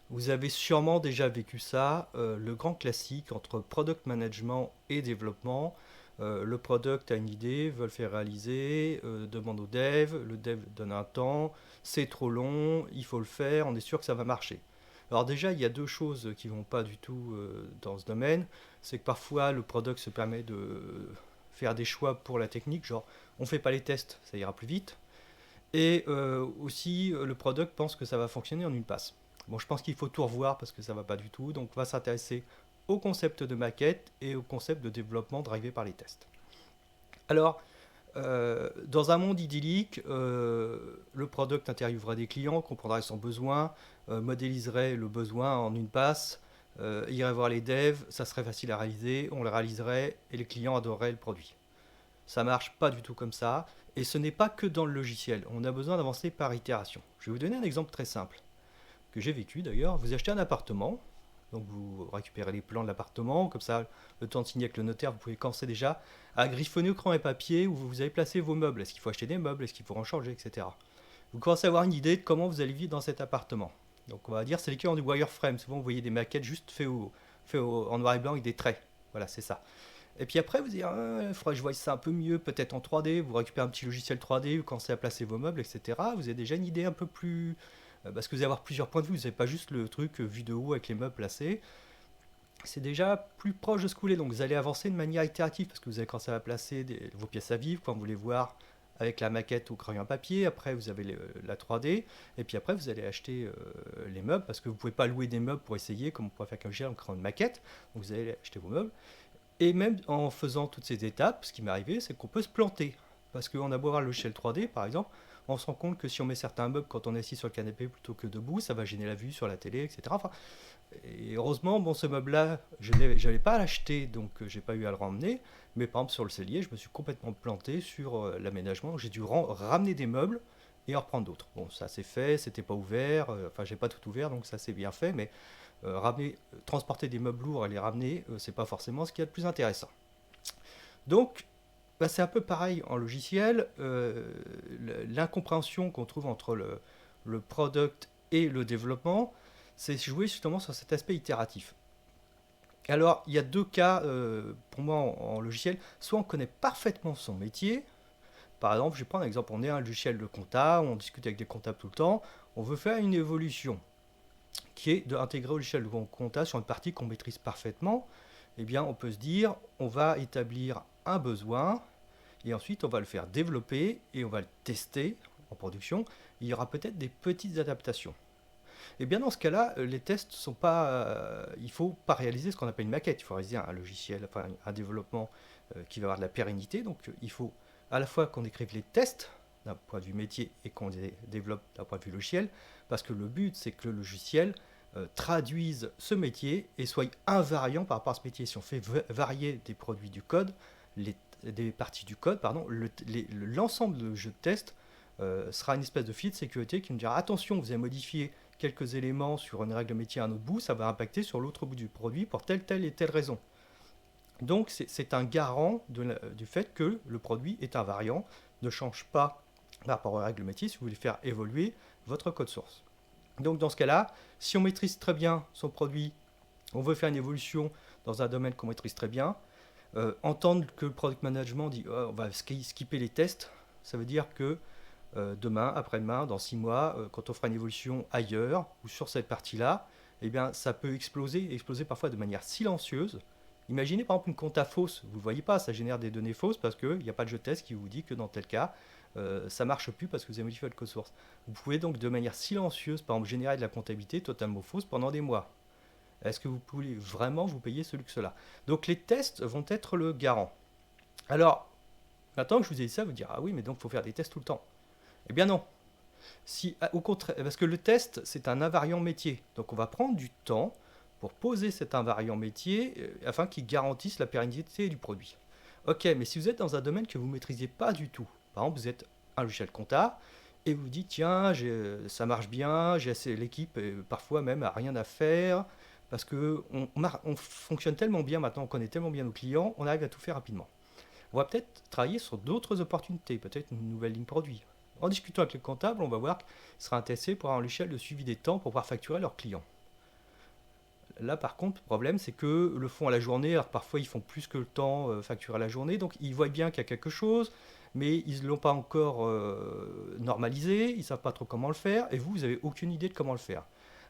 Vous avez sûrement déjà vécu ça, le grand classique entre product management et développement. Le product a une idée, veut le faire réaliser, demande au dev, le dev donne un temps, c'est trop long, il faut le faire, on est sûr que ça va marcher. Alors déjà, il y a deux choses qui vont pas du tout dans ce domaine. C'est que parfois le product se permet de faire des choix pour la technique, genre on fait pas les tests, ça ira plus vite. Et aussi, le product pense que ça va fonctionner en une passe. Bon, je pense qu'il faut tout revoir parce que ça va pas du tout. Donc, on va s'intéresser au concept de maquette et au concept de développement drivé par les tests. Alors, dans un monde idyllique, le product interviewera des clients, comprendra son besoin, modéliserait le besoin en une passe, irait voir les devs, ça serait facile à réaliser, on le réaliserait et les clients adoreraient le produit. Ça marche pas du tout comme ça. Et ce n'est pas que dans le logiciel. On a besoin d'avancer par itération. Je vais vous donner un exemple très simple, que j'ai vécu d'ailleurs. Vous achetez un appartement, donc vous récupérez les plans de l'appartement, comme ça, le temps de signer avec le notaire, vous pouvez commencer déjà à griffonner au crayon et papier où vous avez placé vos meubles. Est-ce qu'il faut acheter des meubles, est-ce qu'il faut en changer, etc. Vous commencez à avoir une idée de comment vous allez vivre dans cet appartement. Donc on va dire c'est l'équivalent du wireframe. Souvent vous voyez des maquettes juste en noir et blanc avec des traits. Voilà, c'est ça. Et puis après, vous dites, ah, il faudrait que je voie ça un peu mieux, peut-être en 3D. Vous récupérez un petit logiciel 3D, vous commencez à placer vos meubles, etc. Vous avez déjà une idée un peu plus. Parce que vous allez avoir plusieurs points de vue. Vous n'avez pas juste le truc vu de haut avec les meubles placés. C'est déjà plus proche de ce que vous voulez. Donc vous allez avancer de manière itérative parce que vous allez commencer à placer vos pièces à vivre quand vous les voir avec la maquette ou crayon à papier. Après, vous avez la 3D. Et puis après, vous allez acheter les meubles parce que vous ne pouvez pas louer des meubles pour essayer, comme on pourrait faire qu'un logiciel en créant une maquette. Donc vous allez acheter vos meubles. Et même en faisant toutes ces étapes, ce qui m'est arrivé, c'est qu'on peut se planter. Parce qu'on a beau voir le logiciel 3D, par exemple, on se rend compte que si on met certains meubles quand on est assis sur le canapé plutôt que debout, ça va gêner la vue sur la télé, etc. Enfin, et heureusement, bon, ce meuble-là, je n'avais pas à l'acheter, donc j'ai pas eu à le ramener. Mais par exemple, sur le cellier, je me suis complètement planté sur l'aménagement. J'ai dû ramener des meubles et en reprendre d'autres. Bon, ça c'est fait, c'était pas ouvert, enfin, j'ai pas tout ouvert, donc ça c'est bien fait, mais transporter des meubles lourds et les ramener, c'est pas forcément ce qu'il y a de plus intéressant. Donc, bah, c'est un peu pareil en logiciel. L'incompréhension qu'on trouve entre le product et le développement, c'est jouer justement sur cet aspect itératif. Alors, il y a deux cas pour moi en logiciel. Soit on connaît parfaitement son métier. Par exemple, je vais prendre un exemple. On est un logiciel de compta, on discute avec des comptables tout le temps. On veut faire une évolution qui est d'intégrer au logiciel de compta sur une partie qu'on maîtrise parfaitement. Eh bien, on peut se dire, on va établir un besoin et ensuite on va le faire développer et on va le tester en production. Il y aura peut-être des petites adaptations. Et bien dans ce cas-là, les tests sont pas. Il faut pas réaliser ce qu'on appelle une maquette. Il faut réaliser un logiciel, enfin un développement qui va avoir de la pérennité. Donc il faut à la fois qu'on écrive les tests d'un point de vue métier et qu'on les développe d'un point de vue logiciel, parce que le but c'est que le logiciel traduise ce métier et soit invariant par rapport à ce métier. Si on fait varier des produits du code, des parties du code, pardon, l'ensemble de jeu de test sera une espèce de filet de sécurité qui nous dira attention, vous avez modifié quelques éléments sur une règle métier à un autre bout, ça va impacter sur l'autre bout du produit pour telle et telle raison. Donc c'est un garant du fait que le produit est invariant, ne change pas par rapport aux règles métier si vous voulez faire évoluer votre code source. Donc dans ce cas-là, si on maîtrise très bien son produit, on veut faire une évolution dans un domaine qu'on maîtrise très bien, entendre que le product management dit oh, on va skipper les tests, ça veut dire que demain, après-demain, dans 6 mois, quand on fera une évolution ailleurs ou sur cette partie-là, eh bien, ça peut exploser parfois de manière silencieuse. Imaginez par exemple une compta fausse, vous ne le voyez pas, ça génère des données fausses parce qu'il n'y a pas de jeu de test qui vous dit que dans tel cas, ça ne marche plus parce que vous avez modifié votre code source. Vous pouvez donc de manière silencieuse, par exemple, générer de la comptabilité totalement fausse pendant des mois. Est-ce que vous pouvez vraiment vous payer ce luxe-là? Donc les tests vont être le garant. Alors, maintenant que je vous ai dit ça, vous direz, ah oui, mais donc il faut faire des tests tout le temps. Eh bien non. Si, au contraire, parce que le test, c'est un invariant métier. Donc on va prendre du temps pour poser cet invariant métier afin qu'il garantisse la pérennité du produit. Ok, mais si vous êtes dans un domaine que vous ne maîtrisez pas du tout, par exemple vous êtes un logiciel compta, et vous dites tiens, ça marche bien, j'ai assez l'équipe, parfois même a rien à faire, parce que on fonctionne tellement bien maintenant, on connaît tellement bien nos clients, on arrive à tout faire rapidement. On va peut-être travailler sur d'autres opportunités, peut-être une nouvelle ligne produit. En discutant avec le comptable, on va voir qu'il sera intéressé pour avoir l'échelle de suivi des temps pour pouvoir facturer leurs clients. Là, par contre, le problème, c'est que le font à la journée. Alors, parfois, ils font plus que le temps facturé à la journée. Donc, ils voient bien qu'il y a quelque chose, mais ils ne l'ont pas encore normalisé. Ils ne savent pas trop comment le faire. Et vous n'avez aucune idée de comment le faire.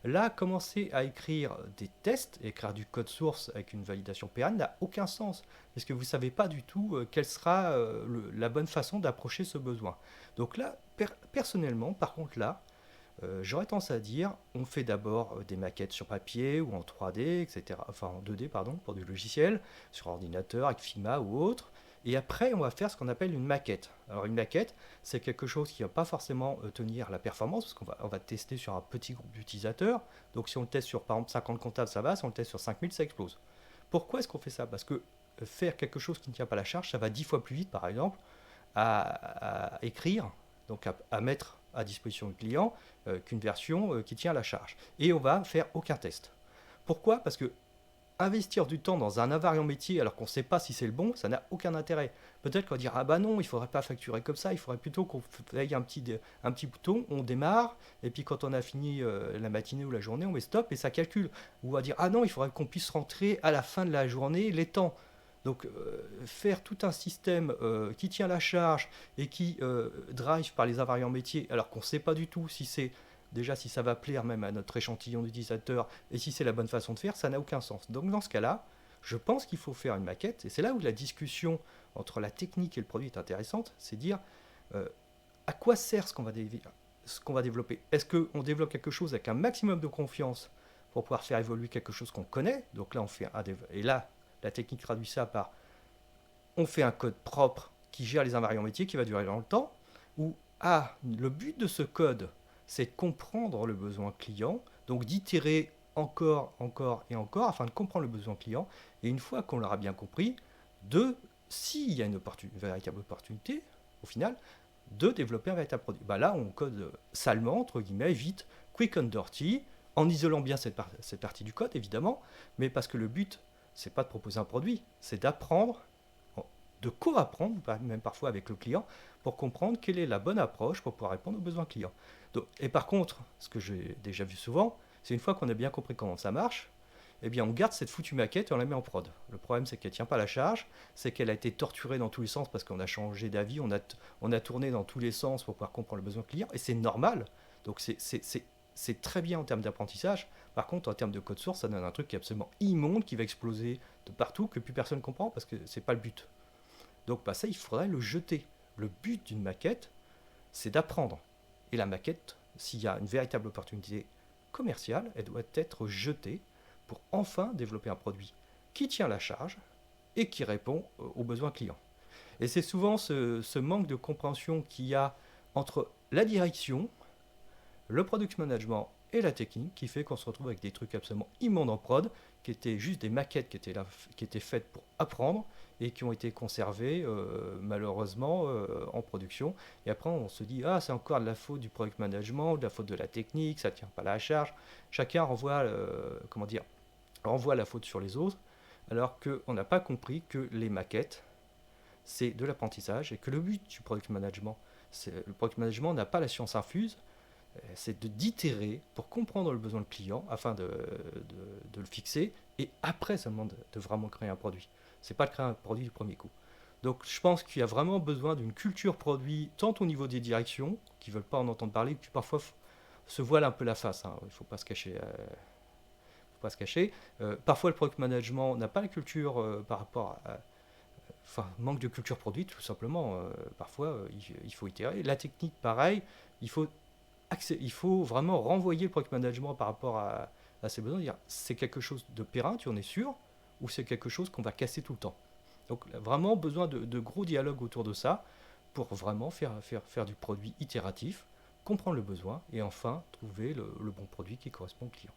Là, commencer à écrire des tests, écrire du code source avec une validation pérenne n'a aucun sens. Parce que vous ne savez pas du tout quelle sera la bonne façon d'approcher ce besoin. Donc là, personnellement, par contre, là, j'aurais tendance à dire, on fait d'abord des maquettes sur papier ou en 3D, etc. Enfin en 2D, pardon, pour du logiciel, sur ordinateur, avec Figma ou autre. Et après, on va faire ce qu'on appelle une maquette. Alors une maquette, c'est quelque chose qui ne va pas forcément tenir la performance, parce qu'on va tester sur un petit groupe d'utilisateurs. Donc si on le teste sur, par exemple, 50 comptables, ça va. Si on le teste sur 5000, ça explose. Pourquoi est-ce qu'on fait ça? Parce que faire quelque chose qui ne tient pas la charge, ça va 10 fois plus vite, par exemple, à écrire, donc à mettre à disposition du client qu'une version qui tient la charge. Et on va faire aucun test. Pourquoi? Parce que investir du temps dans un invariant métier alors qu'on ne sait pas si c'est le bon, ça n'a aucun intérêt. Peut-être qu'on va dire ah bah non, il ne faudrait pas facturer comme ça, il faudrait plutôt qu'on aille un petit bouton, on démarre, et puis quand on a fini la matinée ou la journée, on met stop et ça calcule. Ou on va dire ah non, il faudrait qu'on puisse rentrer à la fin de la journée les temps. Donc faire tout un système qui tient la charge et qui drive par les invariants métiers, alors qu'on ne sait pas du tout si c'est déjà si ça va plaire même à notre échantillon d'utilisateurs et si c'est la bonne façon de faire, ça n'a aucun sens. Donc dans ce cas-là, je pense qu'il faut faire une maquette, et c'est là où la discussion entre la technique et le produit est intéressante, c'est dire à quoi sert ce qu'on va développer. Est-ce qu'on développe quelque chose avec un maximum de confiance pour pouvoir faire évoluer quelque chose qu'on connaît? Donc là, on fait et là, la technique traduit ça par on fait un code propre qui gère les invariants métiers qui va durer dans le temps, ou le but de ce code, c'est de comprendre le besoin client, donc d'itérer encore, encore et encore afin de comprendre le besoin client, et une fois qu'on l'aura bien compris, s'il y a une véritable opportunité, au final, de développer un véritable produit. Bah là, on code salement, entre guillemets, vite, quick and dirty, en isolant bien cette partie du code, évidemment, mais parce que le but, c'est pas de proposer un produit, c'est d'apprendre, de co-apprendre, même parfois avec le client, pour comprendre quelle est la bonne approche pour pouvoir répondre aux besoins clients. Et par contre, ce que j'ai déjà vu souvent, c'est une fois qu'on a bien compris comment ça marche, eh bien on garde cette foutue maquette et on la met en prod. Le problème, c'est qu'elle ne tient pas la charge, c'est qu'elle a été torturée dans tous les sens parce qu'on a changé d'avis, on a tourné dans tous les sens pour pouvoir comprendre le besoin client, et c'est normal. Donc c'est très bien en termes d'apprentissage. Par contre, en termes de code source, ça donne un truc qui est absolument immonde, qui va exploser de partout, que plus personne ne comprend parce que c'est pas le but. Donc ça, il faudrait le jeter. Le but d'une maquette, c'est d'apprendre. Et la maquette, s'il y a une véritable opportunité commerciale, elle doit être jetée pour enfin développer un produit qui tient la charge et qui répond aux besoins clients. Et c'est souvent ce manque de compréhension qu'il y a entre la direction, le product management et la technique qui fait qu'on se retrouve avec des trucs absolument immondes en prod, qui étaient juste des maquettes qui étaient faites pour apprendre et qui ont été conservées malheureusement en production. Et après on se dit c'est encore de la faute du product management, de la faute de la technique, ça ne tient pas la charge. Chacun renvoie la faute sur les autres, alors qu'on n'a pas compris que les maquettes, c'est de l'apprentissage et que le but du product management, le product management n'a pas la science infuse, c'est d'itérer pour comprendre le besoin du client afin de le fixer et après seulement de vraiment créer un produit. C'est pas de créer un produit du premier coup. Donc je pense qu'il y a vraiment besoin d'une culture produit tant au niveau des directions qui veulent pas en entendre parler, qui parfois se voilent un peu la face. Il ne faut pas se cacher. Parfois le product management n'a pas la culture par rapport à manque de culture produit tout simplement. Parfois il faut itérer. La technique pareil, il faut vraiment renvoyer le product management par rapport à ses besoins, dire c'est quelque chose de périn, tu en es sûr, ou c'est quelque chose qu'on va casser tout le temps. Donc vraiment besoin de gros dialogues autour de ça pour vraiment faire du produit itératif, comprendre le besoin et enfin trouver le bon produit qui correspond au client.